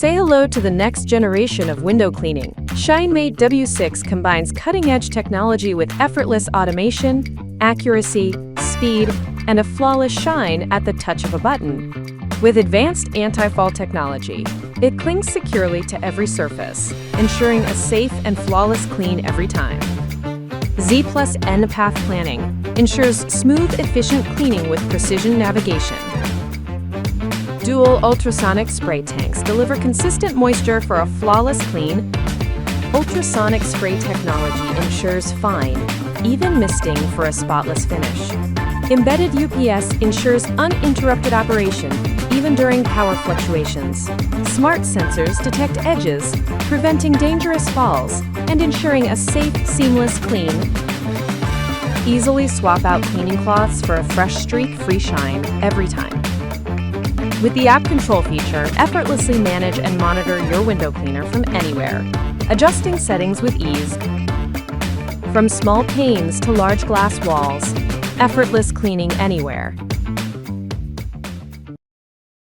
Say hello to the next generation of window cleaning. ShineMate W6 combines cutting-edge technology with effortless automation, accuracy, speed, and a flawless shine at the touch of a button. With advanced anti-fall technology, it clings securely to every surface, ensuring a safe and flawless clean every time. Z+N path planning ensures smooth, efficient cleaning with precision navigation. Dual ultrasonic spray tanks deliver consistent moisture for a flawless clean. Ultrasonic spray technology ensures fine, even misting for a spotless finish. Embedded UPS ensures uninterrupted operation, even during power fluctuations. Smart sensors detect edges, preventing dangerous falls and ensuring a safe, seamless clean. Easily swap out cleaning cloths for a fresh streak-free shine every time. With the app control feature, effortlessly manage and monitor your window cleaner from anywhere, adjusting settings with ease. From small panes to large glass walls, effortless cleaning anywhere.